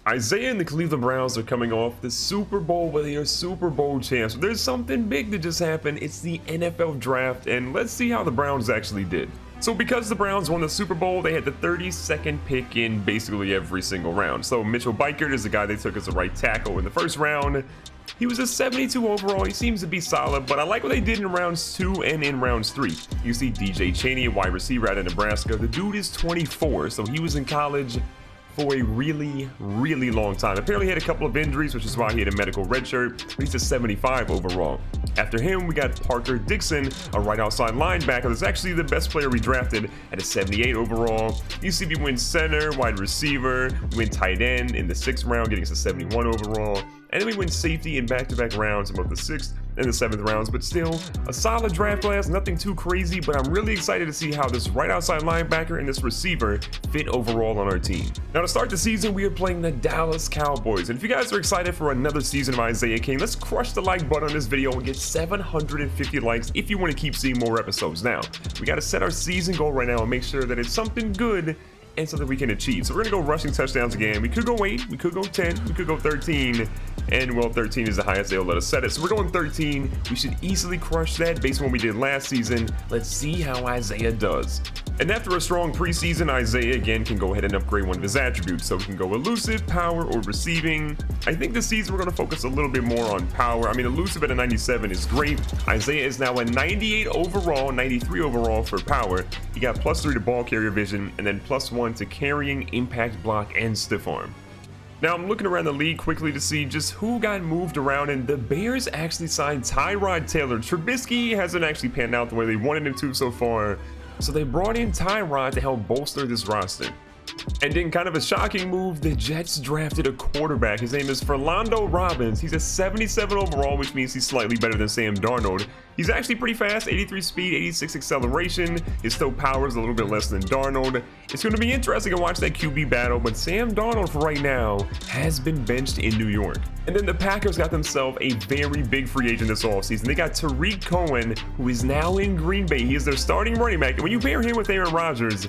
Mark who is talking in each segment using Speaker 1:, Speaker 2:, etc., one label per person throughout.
Speaker 1: Isaiah and the Cleveland Browns are coming off the Super Bowl where they are Super Bowl champs. There's something big that just happened. It's the NFL draft, and let's see how the Browns actually did. So because the Browns won the Super Bowl, they had the 32nd pick in basically every single round. So Mitchell Bikert is the guy they took as a right tackle in the first round. He was a 72 overall. He seems to be solid, but I like what they did in rounds 2 and in rounds 3. You see DJ Chaney, a wide receiver out of Nebraska. The dude is 24, so he was in college for a really long time. Apparently he had a couple of injuries, which is why he had a medical red shirt, but he's a 75 overall. After him, we got Parker Dixon, a right outside linebacker that's actually the best player we drafted at a 78 overall. UCB wins center, wide receiver, we win tight end in the 6th round, getting us a 71 overall. And then we win safety in back-to-back rounds in both the 6th and the 7th rounds, but still a solid draft class, nothing too crazy, but I'm really excited to see how this right outside linebacker and this receiver fit overall on our team. Now to start the season, we are playing the Dallas Cowboys, and if you guys are excited for another season of Isaiah King, let's crush the like button on this video and get 750 likes if you want to keep seeing more episodes. Now, we got to set our season goal right now and make sure that it's something good and something we can achieve. So we're gonna go rushing touchdowns again. We could go 8, we could go 10, we could go 13, and well, 13 is the highest they'll let us set it. So we're going 13. We should easily crush that based on what we did last season. Let's see how Isaiah does. And after a strong preseason, Isaiah again can go ahead and upgrade one of his attributes. So we can go elusive, power, or receiving. I think this season we're gonna focus a little bit more on power. I mean, elusive at a 97 is great. Isaiah is now a 98 overall, 93 overall for power. He got +3 to ball carrier vision, and then +1 to carrying, impact block, and stiff arm. Now I'm looking around the league quickly to see just who got moved around, and the Bears actually signed Tyrod Taylor. Trubisky hasn't actually panned out the way they wanted him to so far, so they brought in Tyrod to help bolster this roster. And then kind of a shocking move, the Jets drafted a quarterback. His name is Philando Robbins. He's a 77 overall, which means he's slightly better than Sam Darnold. He's actually pretty fast, 83 speed, 86 acceleration. His throw power is a little bit less than Darnold. It's going to be interesting to watch that QB battle, but Sam Darnold for right now has been benched in New York. And then the Packers got themselves a very big free agent this offseason. They got Tariq Cohen, who is now in Green Bay. He is their starting running back. And when you pair him with Aaron Rodgers,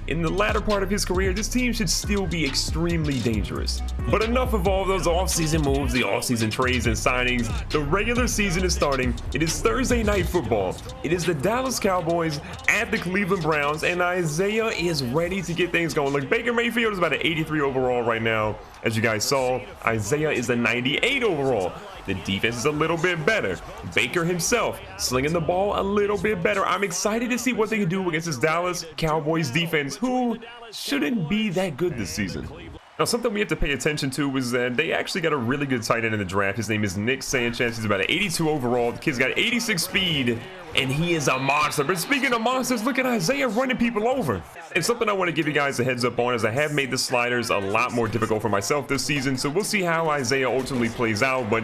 Speaker 1: in the latter part of his career, this team should still be extremely dangerous. But enough of all those offseason moves, the offseason trades and signings. The regular season is starting. It is Thursday Night Football. It is the Dallas Cowboys at the Cleveland Browns, and Isaiah is ready to get things going. Look, Baker Mayfield is about an 83 overall right now. As you guys saw, Isaiah is a 98 overall. The defense is a little bit better. Baker himself slinging the ball a little bit better. I'm excited to see what they can do against this Dallas Cowboys defense, who shouldn't be that good this season. Now, something we have to pay attention to is that they actually got a really good tight end in the draft. His name is Nick Sanchez. He's about an 82 overall. The kid's got 86 speed, and he is a monster. But speaking of monsters, look at Isaiah running people over. And something I want to give you guys a heads up on is I have made the sliders a lot more difficult for myself this season. So we'll see how Isaiah ultimately plays out, but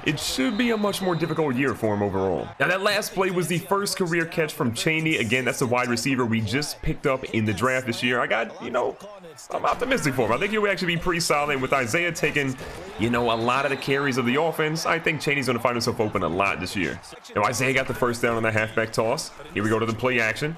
Speaker 1: it should be a much more difficult year for him overall. Now that last play was the first career catch from Chaney. Again, that's the wide receiver we just picked up in the draft this year. I got, I'm optimistic for him. I think he'll actually be pretty solid. With Isaiah taking, a lot of the carries of the offense, I think Chaney's going to find himself open a lot this year. Now Isaiah got the first down on the halfback toss. Here we go to the play action.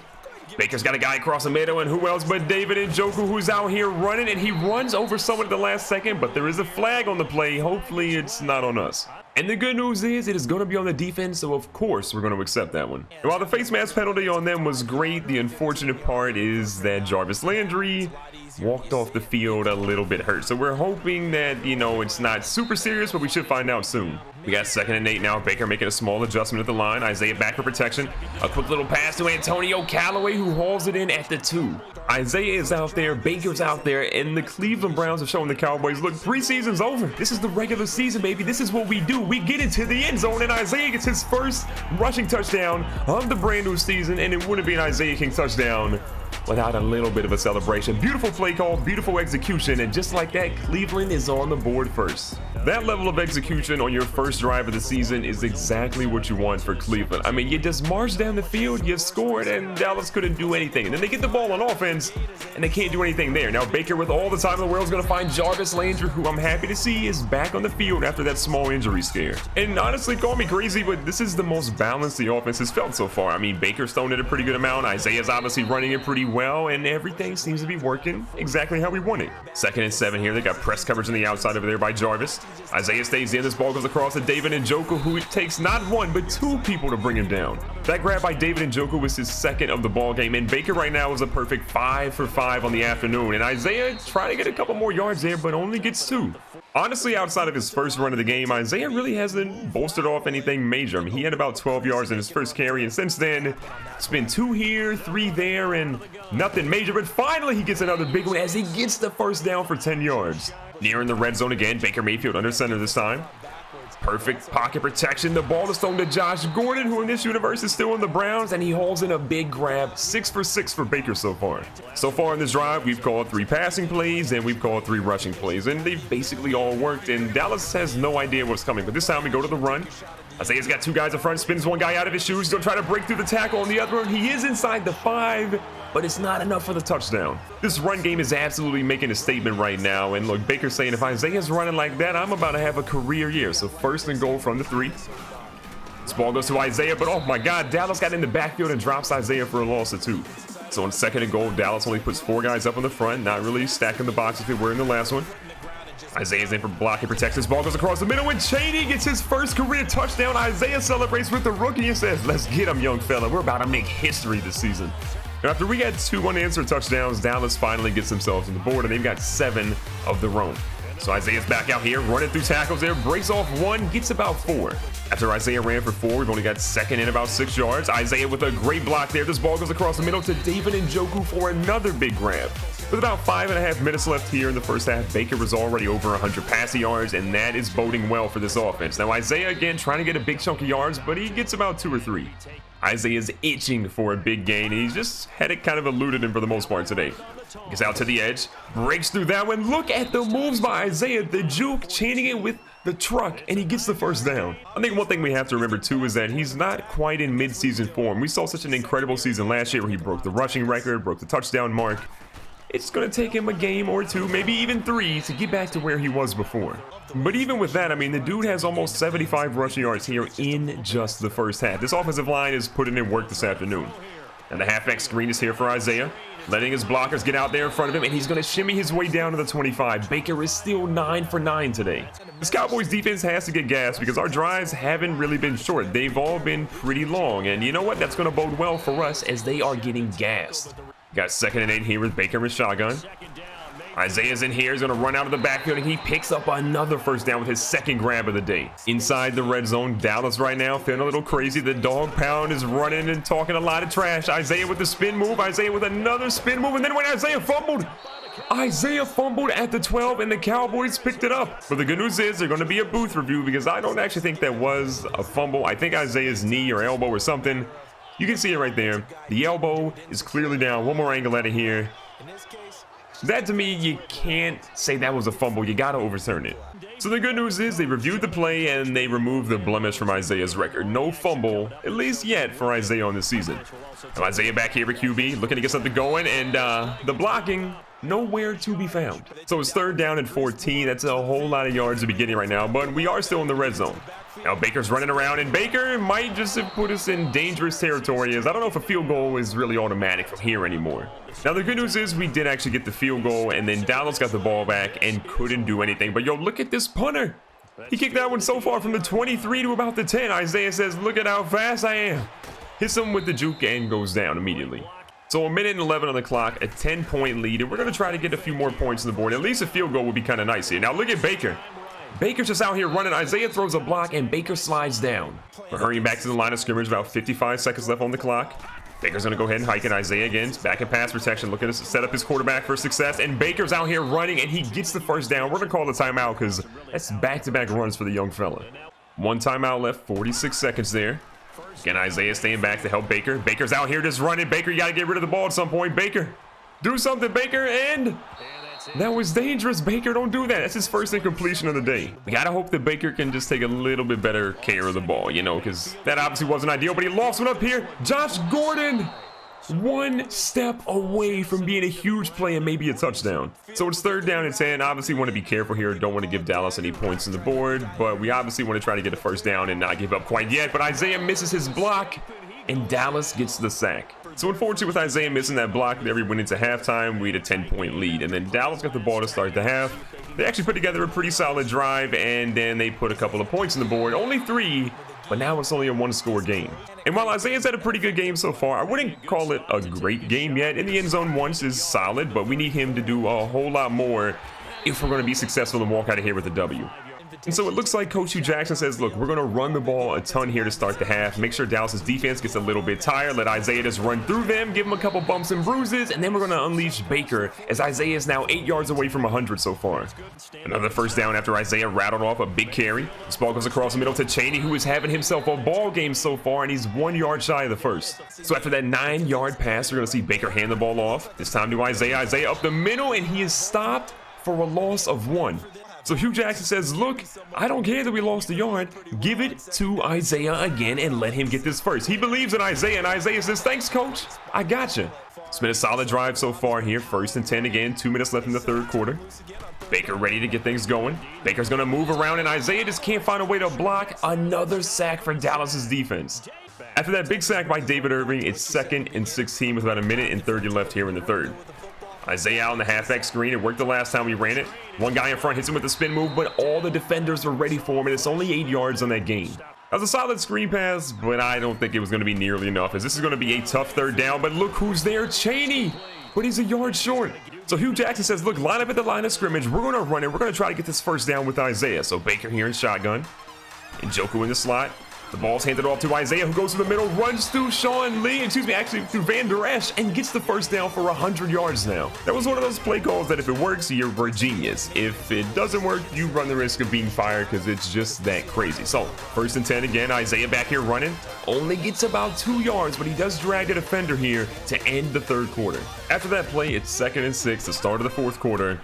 Speaker 1: Baker's got a guy across the middle, and who else but David Njoku, who's out here running, and he runs over someone at the last second, but there is a flag on the play. Hopefully it's not on us. And the good news is it is going to be on the defense, so of course we're going to accept that one. And while the face mask penalty on them was great, the unfortunate part is that Jarvis Landry walked off the field a little bit hurt. So we're hoping that, it's not super serious, but we should find out soon. We got 2nd and 8 now. Baker making a small adjustment at the line. Isaiah back for protection. A quick little pass to Antonio Callaway, who hauls it in at the 2. Isaiah is out there, Baker's out there, and the Cleveland Browns are showing the Cowboys, look, preseason's over. This is the regular season, baby. This is what we do. We get into the end zone, and Isaiah gets his first rushing touchdown of the brand new season, and it wouldn't be an Isaiah King touchdown without a little bit of a celebration. Beautiful play call, beautiful execution, and just like that, Cleveland is on the board first. That level of execution on your first drive of the season is exactly what you want for Cleveland. I mean, you just marched down the field, you scored, and Dallas couldn't do anything. And then they get the ball on offense, and they can't do anything there. Now, Baker, with all the time in the world, is going to find Jarvis Landry, who I'm happy to see is back on the field after that small injury scare. And honestly, call me crazy, but this is the most balanced the offense has felt so far. I mean, Baker's thrown it a pretty good amount. Isaiah's obviously running it pretty well, and everything seems to be working exactly how we want it. 2nd and 7 here. They got press coverage on the outside over there by Jarvis. Isaiah stays in. This ball goes across to David Njoku, who it takes not one, but 2 people to bring him down. That grab by David Njoku was his 2nd of the ball game, and Baker right now is a perfect 5 for 5 on the afternoon. And Isaiah trying to get a couple more yards there, but only gets 2. Honestly, outside of his first run of the game, Isaiah really hasn't bolstered off anything major. I mean, he had about 12 yards in his first carry, and since then, it's been 2 here, 3 there, and nothing major. But finally, he gets another big one as he gets the first down for 10 yards. Nearing the red zone again, Baker Mayfield under center this time. Perfect pocket protection. The ball is thrown to Josh Gordon, who in this universe is still in the Browns, and he hauls in a big grab. 6 for 6 for Baker so far. So far in this drive, we've called 3 passing plays, and we've called 3 rushing plays, and they've basically all worked, and Dallas has no idea what's coming. But this time we go to the run. Isaiah's got 2 guys in front, spins 1 guy out of his shoes. He's going to try to break through the tackle on the other one. He is inside the 5, but it's not enough for the touchdown. This run game is absolutely making a statement right now. And look, Baker's saying, if Isaiah's running like that, I'm about to have a career year. So 1st and goal from the 3. This ball goes to Isaiah, but oh my God, Dallas got in the backfield and drops Isaiah for a loss of 2. So on 2nd and goal, Dallas only puts 4 guys up in the front, not really stacking the box if they were in the last one. Isaiah's in for block. He protects. This ball goes across the middle, and Cheney gets his first career touchdown. Isaiah celebrates with the rookie and says, let's get him, young fella. We're about to make history this season. And after we had 2 unanswered touchdowns, Dallas finally gets themselves on the board, and they've got 7 of their own. So Isaiah's back out here, running through tackles there, breaks off 1, gets about 4. After Isaiah ran for 4, we've only got 2nd and about 6 yards. Isaiah with a great block there. This ball goes across the middle to David Njoku for another big grab. With about 5.5 minutes left here in the first half, Baker was already over 100 passing yards, and that is boding well for this offense. Now Isaiah again trying to get a big chunk of yards, but he gets about 2 or 3. Isaiah's itching for a big gain, and he's just had it kind of eluded him for the most part today. Gets out to the edge, breaks through that one. Look at the moves by Isaiah, the juke, chaining it with the truck, and he gets the first down. I think one thing we have to remember too is that he's not quite in mid-season form. We saw such an incredible season last year where he broke the rushing record, broke the touchdown mark. It's going to take him a game or 2, maybe even 3, to get back to where he was before. But even with that, I mean, the dude has almost 75 rushing yards here in just the first half. This offensive line is putting in work this afternoon. And the halfback screen is here for Isaiah, letting his blockers get out there in front of him, and he's going to shimmy his way down to the 25. Baker is still 9 for 9 today. This Cowboys defense has to get gas because our drives haven't really been short. They've all been pretty long, and you know what? That's going to bode well for us as they are getting gassed. Got 2nd and 8 here with Baker with shotgun. Isaiah's in here. He's going to run out of the backfield, and he picks up another first down with his 2nd grab of the day. Inside the red zone, Dallas right now feeling a little crazy. The dog pound is running and talking a lot of trash. Isaiah with the spin move. Isaiah with another spin move. And then when Isaiah fumbled at the 12, and the Cowboys picked it up. But the good news is they're going to be a booth review because I don't actually think that was a fumble. I think Isaiah's knee or elbow or something. You can see it right there. The elbow is clearly down. One more angle at it here. That to me, you can't say that was a fumble. You got to overturn it. So the good news is they reviewed the play and they removed the blemish from Isaiah's record. No fumble, at least yet, for Isaiah on this season. Now Isaiah back here at QB, looking to get something going, and the blocking, nowhere to be found. So it's 3rd down and 14. That's a whole lot of yards to be getting right now, but we are still in the red zone. Now Baker's running around, and Baker might just have put us in dangerous territory, as I don't know if a field goal is really automatic from here anymore. Now the good news is we did actually get the field goal, and then Dallas got the ball back and couldn't do anything. But yo, look at this punter. He kicked that one so far from the 23 to about the 10. Isaiah says, look at how fast I am. Hits him with the juke and goes down immediately. So 1 minute and 11 on the clock, a 10-point lead, and we're going to try to get a few more points on the board. At least a field goal would be kind of nice here. Now look at Baker. Baker's just out here running. Isaiah throws a block, and Baker slides down. We're hurrying back to the line of scrimmage. About 55 seconds left on the clock. Baker's going to go ahead and hike it. Isaiah again, back in pass protection, looking to set up his quarterback for success. And Baker's out here running, and he gets the first down. We're going to call the timeout because that's back-to-back runs for the young fella. 1 timeout left, 46 seconds there. Again, Isaiah staying back to help Baker. Baker's out here just running. Baker, you got to get rid of the ball at some point. Baker, do something, Baker, and that was dangerous. Baker, don't do that. That's his first incompletion of the day. We got to hope that Baker can just take a little bit better care of the ball, you know, because that obviously wasn't ideal, but he lost one up here. Josh Gordon, 1 step away from being a huge play and maybe a touchdown. So it's 3rd down and 10. Obviously want to be careful here. Don't want to give Dallas any points on the board, but we obviously want to try to get a first down and not give up quite yet. But Isaiah misses his block, and Dallas gets the sack. So unfortunately, with Isaiah missing that block there, we went into halftime. We had a 10-point lead, and then Dallas got the ball to start the half. They actually put together a pretty solid drive, and then they put a couple of points on the board. Only 3, but now it's only a 1-score game. And while Isaiah's had a pretty good game so far, I wouldn't call it a great game yet. In the end zone once is solid, but we need him to do a whole lot more if we're going to be successful and walk out of here with a W. And so it looks like Coach Hugh Jackson says, look, we're going to run the ball a ton here to start the half. Make sure Dallas's defense gets a little bit tired. Let Isaiah just run through them, give him a couple bumps and bruises, and then we're going to unleash Baker as Isaiah is now 8 yards away from 100 so far. Another first down after Isaiah rattled off a big carry. This ball goes across the middle to Chaney, who is having himself a ball game so far, and he's 1 yard shy of the first. So after that 9-yard pass, we're going to see Baker hand the ball off. This time to Isaiah. Isaiah up the middle, and he is stopped for a loss of 1. So Hugh Jackson says, look, I don't care that we lost a yard. Give it to Isaiah again and let him get this first. He believes in Isaiah, and Isaiah says, thanks, coach. I gotcha. It's been a solid drive so far here. 1st and 10 again. 2 minutes left in the 3rd quarter. Baker ready to get things going. Baker's going to move around, and Isaiah just can't find a way to block. Another sack for Dallas's defense. After that big sack by David Irving, it's 2nd and 16 with about 1:30 left here in the 3rd. Isaiah out in the halfback screen. It worked the last time we ran it. One guy in front hits him with a spin move, but all the defenders were ready for him, and it's only 8 yards on that gain. That was a solid screen pass, but I don't think it was going to be nearly enough, as this is going to be a tough 3rd down. But look who's there, Chaney, but he's a yard short. So Hugh Jackson says, look, line up at the line of scrimmage. We're going to run it. We're going to try to get this 1st down with Isaiah. So Baker here in shotgun. And Njoku in the slot. The ball's handed off to Isaiah, who goes to the middle, runs through actually through Van Der Esch, and gets the 1st down for 100 yards now. That was one of those play calls that if it works, you're a genius. If it doesn't work, you run the risk of being fired because it's just that crazy. So 1st and 10 again. Isaiah back here running. Only gets about 2 yards, but he does drag a defender here to end the 3rd quarter. After that play, it's 2nd and 6, the start of the 4th quarter.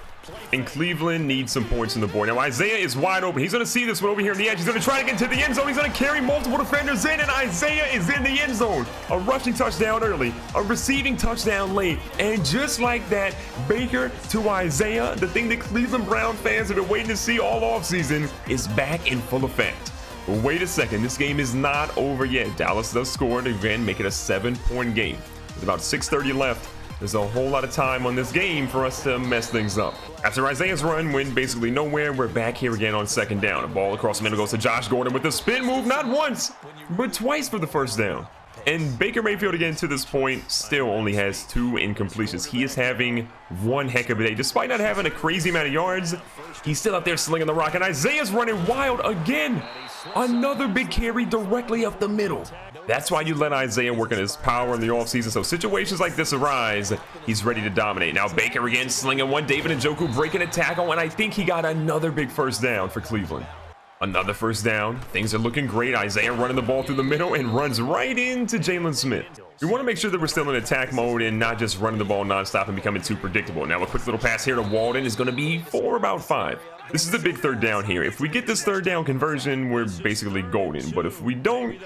Speaker 1: And Cleveland needs some points on the board. Now, Isaiah is wide open. He's going to see this one over here in the edge. He's going to try to get into the end zone. He's going to carry multiple defenders in, and Isaiah is in the end zone. A rushing touchdown early, a receiving touchdown late, and just like that, Baker to Isaiah, the thing that Cleveland Brown fans have been waiting to see all offseason, is back in full effect. But wait a second, this game is not over yet. Dallas does score and again make it a 7-point game. With about 6:30 left, there's a whole lot of time on this game for us to mess things up. After Isaiah's run went basically nowhere, we're back here again on 2nd down. A ball across the middle goes to Josh Gordon with a spin move, not once, but twice for the 1st down. And Baker Mayfield, again, to this point, still only has 2 incompletions. He is having one heck of a day. Despite not having a crazy amount of yards, he's still out there slinging the rock. And Isaiah's running wild again. Another big carry directly up the middle. That's why you let Isaiah work on his power in the offseason. So situations like this arise, he's ready to dominate. Now Baker again slinging one. David Njoku breaking a tackle, and I think he got another big 1st down for Cleveland. Another 1st down. Things are looking great. Isaiah running the ball through the middle and runs right into Jalen Smith. We want to make sure that we're still in attack mode and not just running the ball nonstop and becoming too predictable. Now a quick little pass here to Walden is going to be for about 5. This is the big 3rd down here. If we get this 3rd down conversion, we're basically golden. But if we don't,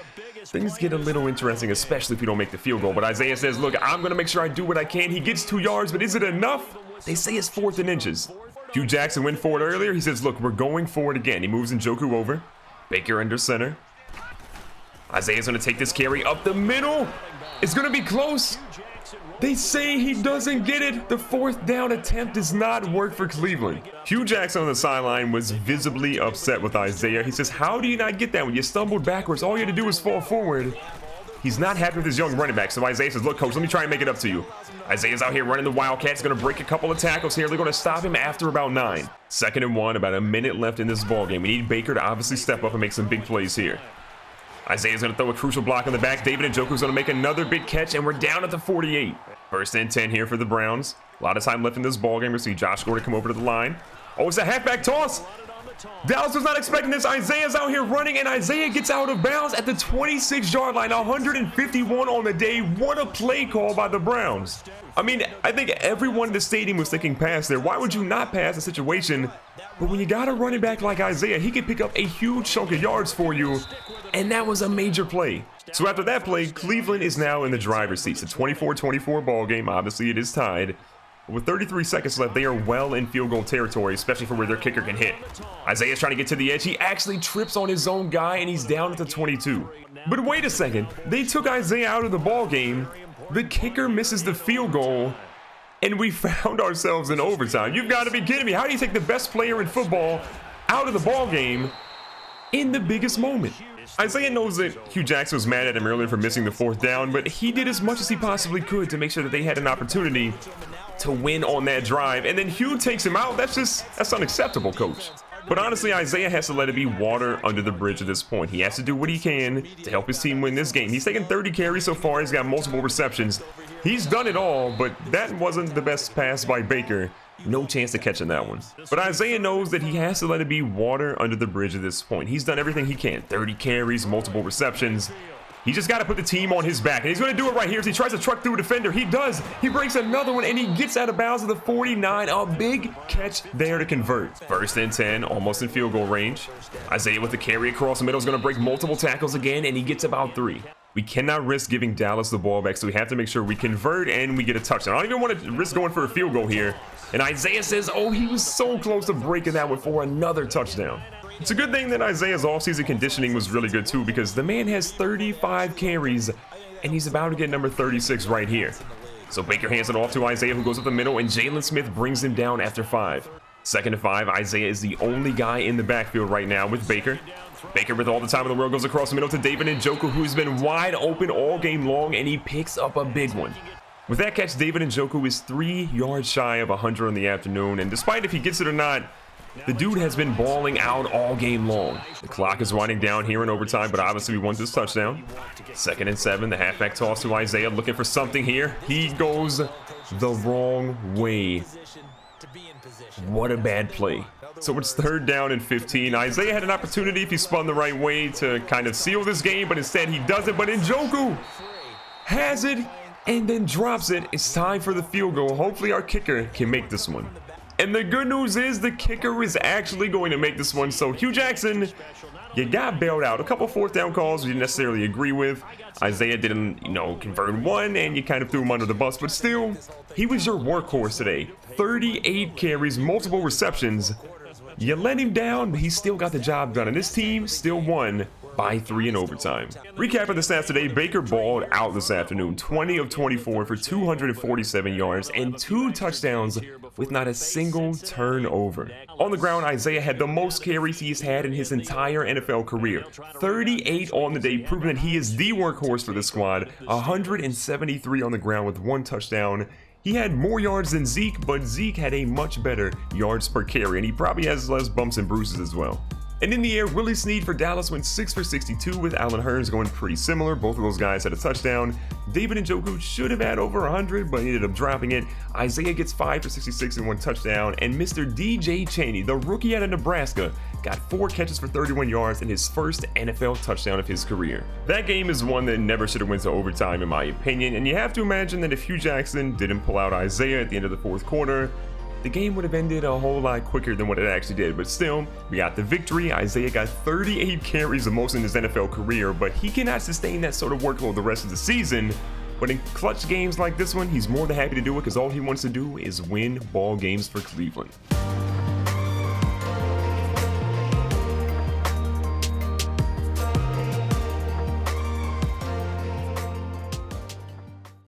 Speaker 1: things get a little interesting, especially if we don't make the field goal. But Isaiah says, look, I'm going to make sure I do what I can. He gets 2 yards, but is it enough? They say it's 4th and inches. Hugh Jackson went for it earlier. He says, look, we're going for it again. He moves Njoku over. Baker under center. Isaiah's going to take this carry up the middle. It's going to be close. They say he doesn't get it. The 4th down attempt does not work for Cleveland. Hugh Jackson on the sideline was visibly upset with Isaiah. He says, how do you not get that when you stumbled backwards? All you had to do was fall forward. He's not happy with his young running back. So Isaiah says, look, coach, let me try and make it up to you. Isaiah's out here running the Wildcats. Going to break a couple of tackles here. They're going to stop him after about 9. 2nd and 1, about a minute left in this ballgame. We need Baker to obviously step up and make some big plays here. Isaiah's going to throw a crucial block on the back. David Njoku's going to make another big catch, and we're down at the 48. 1st and 10 here for the Browns. A lot of time left in this ballgame. We see Josh Gordon come over to the line. Oh, it's a halfback toss. Dallas was not expecting this. Isaiah's out here running, and Isaiah gets out of bounds at the 26-yard line. 151 on the day. What a play call by the Browns. I mean, I think everyone in the stadium was thinking pass there. Why would you not pass a situation? But when you got a running back like Isaiah, he can pick up a huge chunk of yards for you, and that was a major play. So after that play, Cleveland is now in the driver's seat. It's a 24-24 ball game. Obviously, it is tied. With 33 seconds left, they are well in field goal territory, especially for where their kicker can hit. Isaiah's trying to get to the edge. He actually trips on his own guy, and he's down at the 22. But wait a second. They took Isaiah out of the ball game, The kicker misses the field goal, and we found ourselves in overtime. You've got to be kidding me. How do you take the best player in football out of the ball game in the biggest moment? Isaiah knows that Hugh Jackson was mad at him earlier for missing the 4th down, but he did as much as he possibly could to make sure that they had an opportunity to win on that drive. And then Hugh takes him out. That's unacceptable, coach. But honestly, Isaiah has to let it be water under the bridge at this point. He has to do what he can to help his team win this game. He's taken 30 carries so far. He's got multiple receptions. He's done it all, but that wasn't the best pass by Baker. No chance to catching that one. But Isaiah knows that he has to let it be water under the bridge at this point. He's done everything he can. 30 carries, multiple receptions. He just got to put the team on his back. And he's going to do it right here as he tries to truck through a defender. He does. He breaks another one, and he gets out of bounds at the 49. A big catch there to convert. 1st and 10, almost in field goal range. Isaiah with the carry across the middle is going to break multiple tackles again, and he gets about 3. We cannot risk giving Dallas the ball back, so we have to make sure we convert and we get a touchdown. I don't even want to risk going for a field goal here. And Isaiah says, oh, he was so close to breaking that one for another touchdown. It's a good thing that Isaiah's offseason conditioning was really good too, because the man has 35 carries and he's about to get number 36 right here. So Baker hands it off to Isaiah, who goes up the middle, and Jalen Smith brings him down after 5. 2nd and 5, Isaiah is the only guy in the backfield right now with Baker. Baker, with all the time in the world, goes across the middle to David Njoku, who's been wide open all game long, and he picks up a big one. With that catch, David Njoku is 3 yards shy of 100 on the afternoon, and despite if he gets it or not, the dude has been balling out all game long. The clock is winding down here in overtime, but obviously we want this touchdown. 2nd and 7, the halfback toss to Isaiah, looking for something here. He goes the wrong way. What a bad play. So it's 3rd down and 15. Isaiah had an opportunity if he spun the right way to kind of seal this game, but instead he doesn't. But Njoku has it and then drops it. It's time for the field goal. Hopefully our kicker can make this one. And the good news is the kicker is actually going to make this one. So Hugh Jackson, you got bailed out. A couple 4th down calls we didn't necessarily agree with. Isaiah didn't, convert one, and you kind of threw him under the bus. But still, he was your workhorse today. 38 carries, multiple receptions. You let him down, but he still got the job done. And this team still won by 3 in overtime. Recapping the stats today, Baker balled out this afternoon. 20 of 24 for 247 yards and 2 touchdowns with not a single turnover. On the ground, Isaiah had the most carries he's had in his entire NFL career. 38 on the day, proving that he is the workhorse for the squad. 173 on the ground with 1 touchdown. He had more yards than Zeke, but Zeke had a much better yards per carry, and he probably has less bumps and bruises as well. And in the air, Willie Snead for Dallas went 6 for 62 with Allen Hurns going pretty similar. Both of those guys had a touchdown. David Njoku should have had over 100, but he ended up dropping it. Isaiah gets 5 for 66 and 1 touchdown. And Mr. DJ Chaney, the rookie out of Nebraska, got 4 catches for 31 yards in his first NFL touchdown of his career. That game is one that never should have went to overtime in my opinion. And you have to imagine that if Hugh Jackson didn't pull out Isaiah at the end of the 4th quarter, the game would have ended a whole lot quicker than what it actually did. But still, we got the victory. Isaiah got 38 carries, the most in his NFL career, but he cannot sustain that sort of workload the rest of the season. But in clutch games like this one, he's more than happy to do it because all he wants to do is win ball games for Cleveland.